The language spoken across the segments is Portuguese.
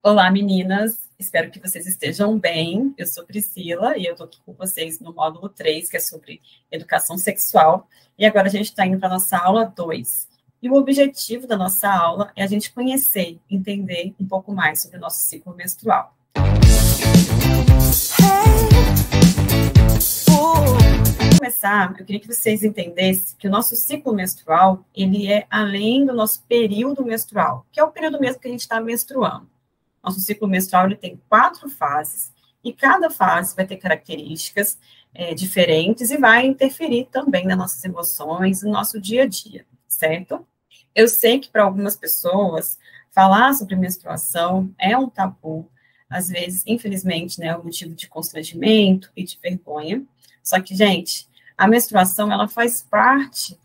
Olá, meninas! Espero que vocês estejam bem. Eu sou Priscila e eu estou aqui com vocês no módulo 3, que é sobre educação sexual. E agora a gente está indo para a nossa aula 2. E o objetivo da nossa aula é a gente conhecer, entender um pouco mais sobre o nosso ciclo menstrual. Para começar, eu queria que vocês entendessem que o nosso ciclo menstrual, ele é além do nosso período menstrual, que é o período mesmo que a gente está menstruando. Nosso ciclo menstrual ele tem 4 fases, e cada fase vai ter características diferentes e vai interferir também nas nossas emoções, no nosso dia a dia, certo? Eu sei que para algumas pessoas, falar sobre menstruação é um tabu, às vezes, infelizmente, né, é um motivo de constrangimento e de vergonha. Só que, gente, a menstruação, ela faz parte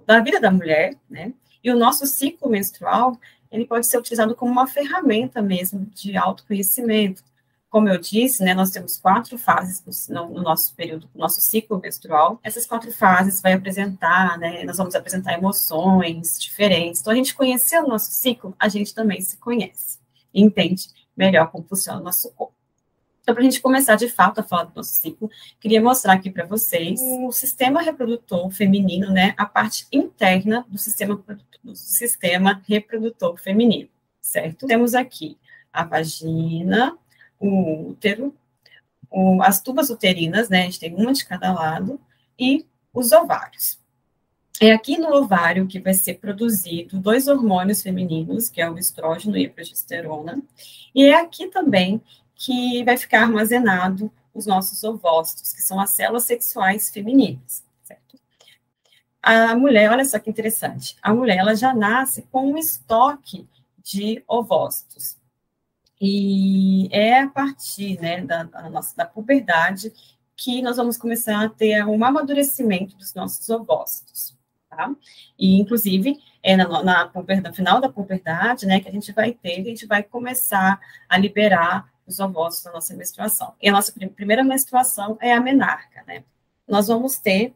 da vida da mulher, né? E o nosso ciclo menstrual, ele pode ser utilizado como uma ferramenta mesmo de autoconhecimento. Como eu disse, né, nós temos 4 fases no nosso período, no nosso ciclo menstrual. Essas 4 fases vai apresentar, né, nós vamos apresentar emoções diferentes. Então, a gente conhecendo o nosso ciclo, a gente também se conhece e entende melhor como funciona o nosso corpo. Então, para a gente começar, de fato, a falar do nosso ciclo, queria mostrar aqui para vocês o sistema reprodutor feminino, né, a parte interna do sistema reprodutor feminino, certo? Temos aqui a vagina, o útero, as tubas uterinas, né, a gente tem uma de cada lado, e os ovários. É aqui no ovário que vai ser produzido 2 hormônios femininos, que é o estrógeno e a progesterona, e é aqui também que vai ficar armazenado os nossos ovócitos, que são as células sexuais femininas, certo? A mulher, olha só que interessante, a mulher, ela já nasce com um estoque de ovócitos, e é a partir, né, da puberdade que nós vamos começar a ter um amadurecimento dos nossos ovócitos, tá? E, inclusive, no final da puberdade, né, que a gente vai começar a liberar os ovócitos da nossa menstruação. E a nossa primeira menstruação é a menarca, né? Nós vamos ter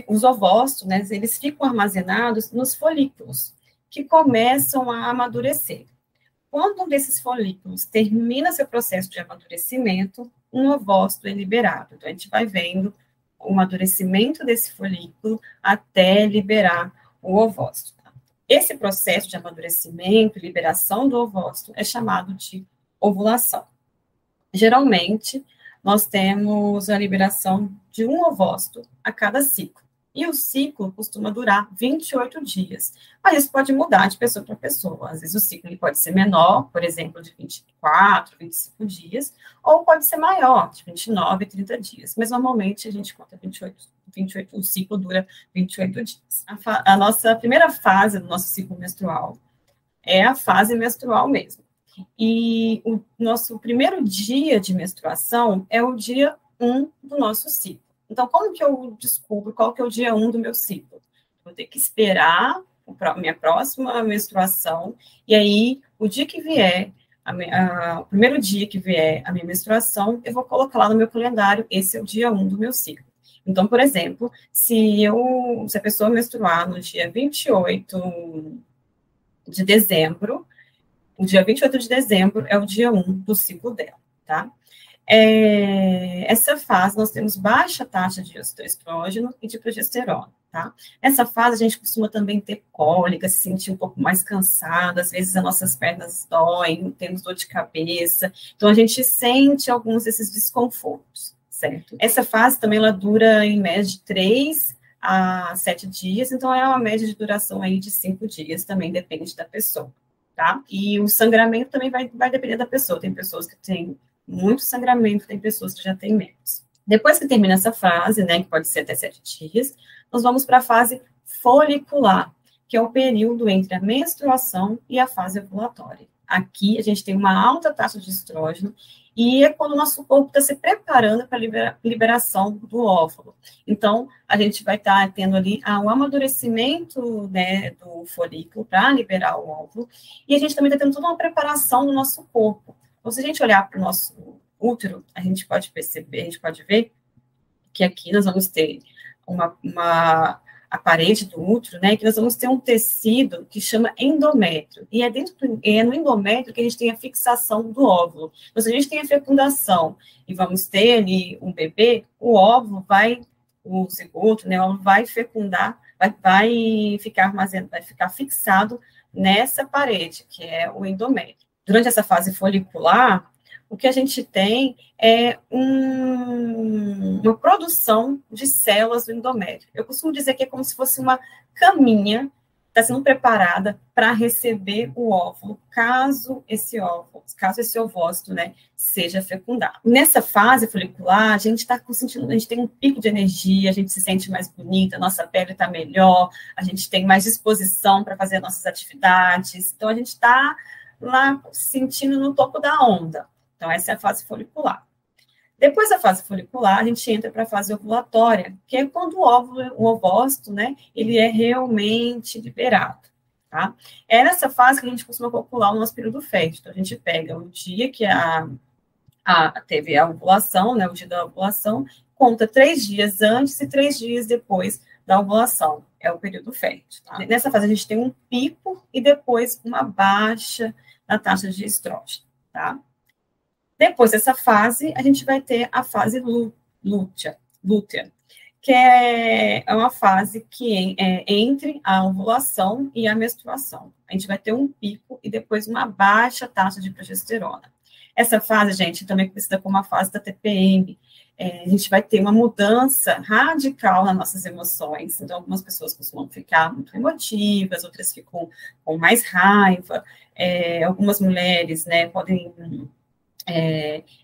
os ovócitos, né, eles ficam armazenados nos folículos, que começam a amadurecer. Quando um desses folículos termina seu processo de amadurecimento, um ovócito é liberado. Então, a gente vai vendo o amadurecimento desse folículo até liberar o ovócito. Tá? Esse processo de amadurecimento e liberação do ovócito é chamado de ovulação. Geralmente, nós temos a liberação de um ovócito a cada ciclo. E o ciclo costuma durar 28 dias. Mas isso pode mudar de pessoa para pessoa. Às vezes o ciclo ele pode ser menor, por exemplo, de 24, 25 dias, ou pode ser maior, de 29, 30 dias. Mas normalmente a gente conta 28, o ciclo dura 28 dias. A nossa primeira fase do nosso ciclo menstrual é a fase menstrual mesmo. E o nosso primeiro dia de menstruação é o dia 1 do nosso ciclo. Então, como que eu descubro qual que é o dia 1 do meu ciclo? Vou ter que esperar a minha próxima menstruação, e aí, o dia que vier, o primeiro dia que vier a minha menstruação, eu vou colocar lá no meu calendário, esse é o dia 1 do meu ciclo. Então, por exemplo, se a pessoa menstruar no dia 28 de dezembro, o dia 28 de dezembro é o dia 1 do ciclo dela, tá? Essa fase, nós temos baixa taxa de estrógeno e de progesterona, tá? Nessa fase, a gente costuma também ter cólica, se sentir um pouco mais cansado, às vezes as nossas pernas doem, temos dor de cabeça, então a gente sente alguns desses desconfortos, certo? Essa fase também, ela dura em média de 3 a 7 dias, então é uma média de duração aí de 5 dias, também depende da pessoa. Tá? E o sangramento também vai depender da pessoa. Tem pessoas que têm muito sangramento, tem pessoas que já têm menos. Depois que termina essa fase, né, que pode ser até 7 dias, nós vamos para a fase folicular, que é o período entre a menstruação e a fase ovulatória. Aqui a gente tem uma alta taxa de estrógeno e é quando o nosso corpo está se preparando para a liberação do óvulo. Então, a gente vai estar tendo ali um amadurecimento, né, do folículo para liberar o óvulo, e a gente também está tendo toda uma preparação do nosso corpo. Então, se a gente olhar para o nosso útero, a gente pode perceber, a gente pode ver que aqui nós vamos ter a parede do útero, né, que nós vamos ter um tecido que chama endométrio, e é no endométrio que a gente tem a fixação do óvulo. Então, se a gente tem a fecundação e vamos ter ali um bebê, o cigoto, né, o óvulo vai fecundar, vai ficar fixado nessa parede, que é o endométrio. Durante essa fase folicular, o que a gente tem é uma produção de células do endométrio. Eu costumo dizer que é como se fosse uma caminha que está sendo preparada para receber o óvulo, caso esse ovócito, né, seja fecundado. Nessa fase folicular, a gente tem um pico de energia, a gente se sente mais bonita, a nossa pele está melhor, a gente tem mais disposição para fazer nossas atividades, então a gente está lá sentindo no topo da onda. Então, essa é a fase folicular. Depois da fase folicular, a gente entra para a fase ovulatória, que é quando o ovócito, né, ele é realmente liberado, tá? É nessa fase que a gente costuma calcular o nosso período fértil. Então, a gente pega o dia que teve a ovulação, né, o dia da ovulação, conta 3 dias antes e 3 dias depois da ovulação. É o período fértil, tá? Nessa fase, a gente tem um pico e depois uma baixa na taxa de estrógeno, tá? Depois dessa fase, a gente vai ter a fase lútea, que é uma fase que é entre a ovulação e a menstruação. A gente vai ter um pico e depois uma baixa taxa de progesterona. Essa fase, gente, também é conhecida como a fase da TPM. A gente vai ter uma mudança radical nas nossas emoções. Então, algumas pessoas costumam ficar muito emotivas, outras ficam com mais raiva. Algumas mulheres, né, podem...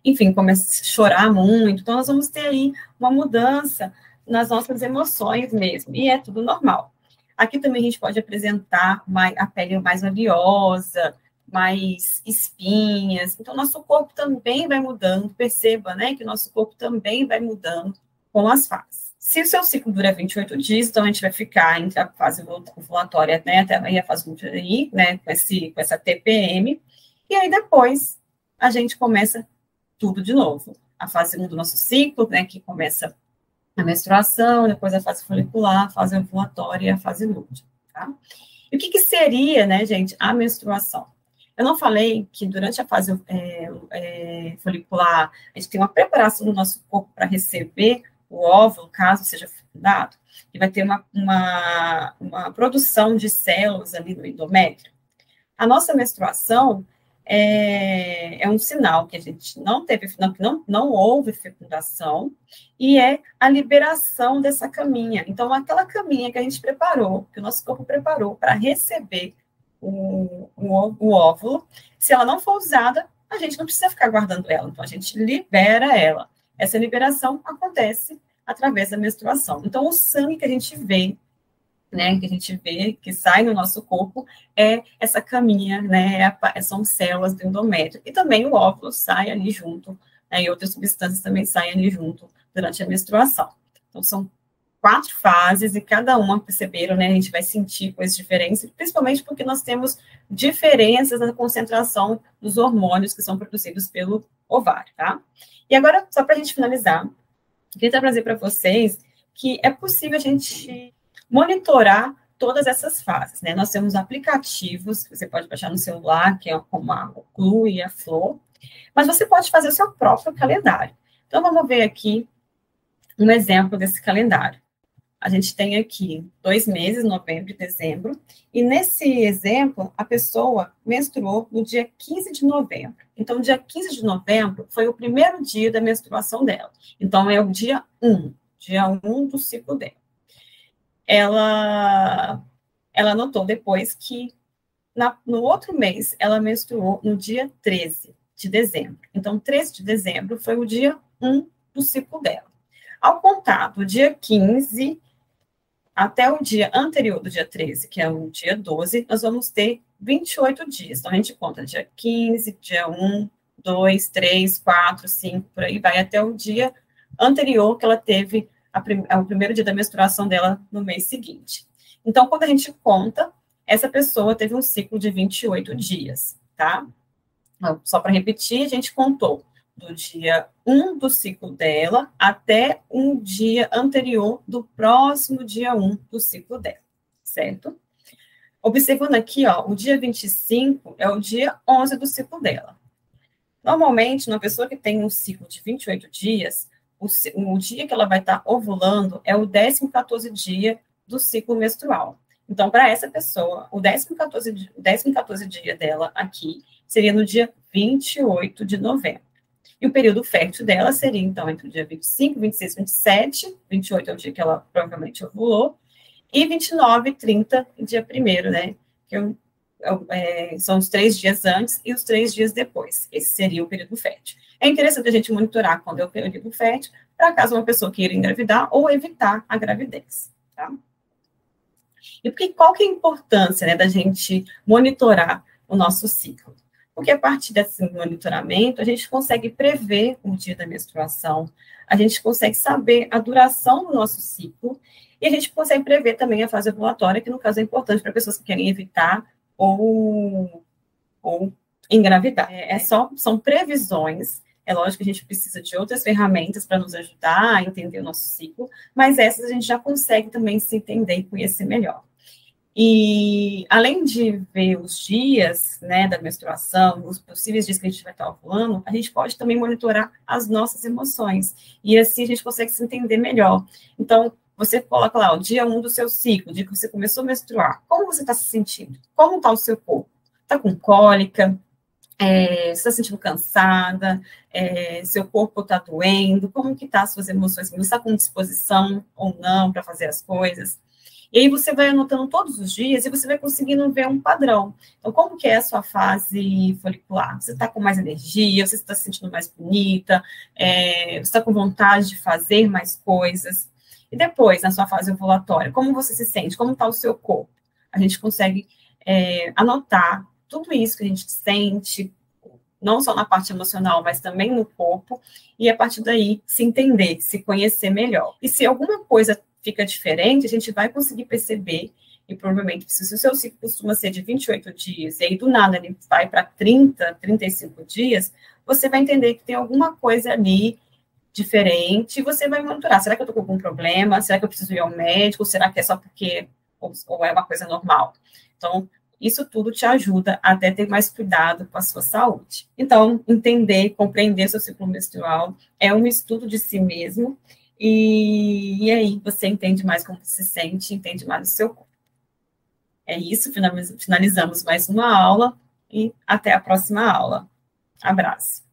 enfim, começa a chorar muito, então nós vamos ter aí uma mudança nas nossas emoções mesmo, e é tudo normal. Aqui também a gente pode apresentar a pele mais oleosa, mais espinhas, então nosso corpo também vai mudando, perceba, né, que nosso corpo também vai mudando com as fases. Se o seu ciclo dura 28 dias, então a gente vai ficar entre a fase ovulatória, né, até aí a fase luteal, né, com essa TPM, e aí depois a gente começa tudo de novo. A fase 1 do nosso ciclo, né, que começa a menstruação, depois a fase folicular, a fase ovulatória e a fase lútea, tá? E o que seria, né, gente, a menstruação? Eu não falei que durante a fase folicular, a gente tem uma preparação do nosso corpo para receber o óvulo, caso seja fecundado, e vai ter uma produção de células ali no endométrio. A nossa menstruação é um sinal que a gente não houve fecundação, e é a liberação dessa caminha. Então, aquela caminha que a gente preparou, que o nosso corpo preparou para receber o óvulo, se ela não for usada, a gente não precisa ficar guardando ela, então a gente libera ela. Essa liberação acontece através da menstruação. Então, o sangue que a gente vê, né, que a gente vê, que sai no nosso corpo, é essa caminha, né, são células do endométrio, e também o óvulo sai ali junto, né, e outras substâncias também saem ali junto durante a menstruação. Então, são 4 fases, e cada uma, perceberam, né, a gente vai sentir coisas diferentes, principalmente porque nós temos diferenças na concentração dos hormônios que são produzidos pelo ovário, tá? E agora, só para a gente finalizar, eu queria trazer para vocês que é possível a gente monitorar todas essas fases, né? Nós temos aplicativos que você pode baixar no celular, que é como a Clu e a Flor, mas você pode fazer o seu próprio calendário. Então, vamos ver aqui um exemplo desse calendário. A gente tem aqui 2 meses, novembro e dezembro, e nesse exemplo, a pessoa menstruou no dia 15 de novembro. Então, dia 15 de novembro foi o primeiro dia da menstruação dela. Então, é o dia 1 do ciclo dela. Ela notou depois que no outro mês ela menstruou no dia 13 de dezembro. Então, 13 de dezembro foi o dia 1 do ciclo dela. Ao contar do dia 15 até o dia anterior do dia 13, que é o dia 12, nós vamos ter 28 dias. Então, a gente conta dia 15, dia 1, 2, 3, 4, 5, por aí vai, até o dia anterior que ela teve o primeiro dia da menstruação dela no mês seguinte. Então, quando a gente conta, essa pessoa teve um ciclo de 28 dias, tá? Então, só para repetir, a gente contou do dia 1 do ciclo dela até um dia anterior do próximo dia 1 do ciclo dela, certo? Observando aqui, ó, o dia 25 é o dia 11 do ciclo dela. Normalmente, uma pessoa que tem um ciclo de 28 dias, o dia que ela vai estar ovulando é o 14º dia do ciclo menstrual. Então, para essa pessoa, o 14º dia dela aqui seria no dia 28 de novembro. E o período fértil dela seria, então, entre o dia 25, 26, 27, 28 é o dia que ela provavelmente ovulou, e 29 e 30, dia 1º, né? Que são os 3 dias antes e os 3 dias depois. Esse seria o período fértil. É interessante a gente monitorar quando é o período fértil, para caso uma pessoa queira engravidar ou evitar a gravidez, tá? E qual que é a importância, né, da gente monitorar o nosso ciclo? Porque a partir desse monitoramento, a gente consegue prever o dia da menstruação, a gente consegue saber a duração do nosso ciclo, e a gente consegue prever também a fase ovulatória, que no caso é importante para pessoas que querem evitar ou engravidar. São previsões. É lógico que a gente precisa de outras ferramentas para nos ajudar a entender o nosso ciclo, mas essas a gente já consegue também se entender e conhecer melhor. E, além de ver os dias, né, da menstruação, os possíveis dias que a gente vai estar ovulando, a gente pode também monitorar as nossas emoções. E assim a gente consegue se entender melhor. Então, você coloca lá o dia 1 do seu ciclo, o dia que você começou a menstruar. Como você está se sentindo? Como está o seu corpo? Está com cólica? Você está se sentindo cansada? Seu corpo está doendo? Como que tá as suas emoções? Você está com disposição ou não para fazer as coisas? E aí você vai anotando todos os dias e você vai conseguindo ver um padrão. Então, como que é a sua fase folicular? Você está com mais energia? Você está se sentindo mais bonita? Você está com vontade de fazer mais coisas? E depois, na sua fase ovulatória, como você se sente? Como está o seu corpo? A gente consegue anotar tudo isso que a gente sente, não só na parte emocional, mas também no corpo, e a partir daí se entender, se conhecer melhor. E se alguma coisa fica diferente, a gente vai conseguir perceber, e provavelmente, se o seu ciclo costuma ser de 28 dias, e aí do nada ele vai para 30, 35 dias, você vai entender que tem alguma coisa ali diferente, e você vai monitorar. Será que eu estou com algum problema? Será que eu preciso ir ao médico? Será que é só porque, ou é uma coisa normal? Então, isso tudo te ajuda a até ter mais cuidado com a sua saúde. Então, entender, compreender seu ciclo menstrual é um estudo de si mesmo, e aí você entende mais como você se sente, entende mais o seu corpo. É isso, finalizamos mais uma aula, e até a próxima aula. Abraço.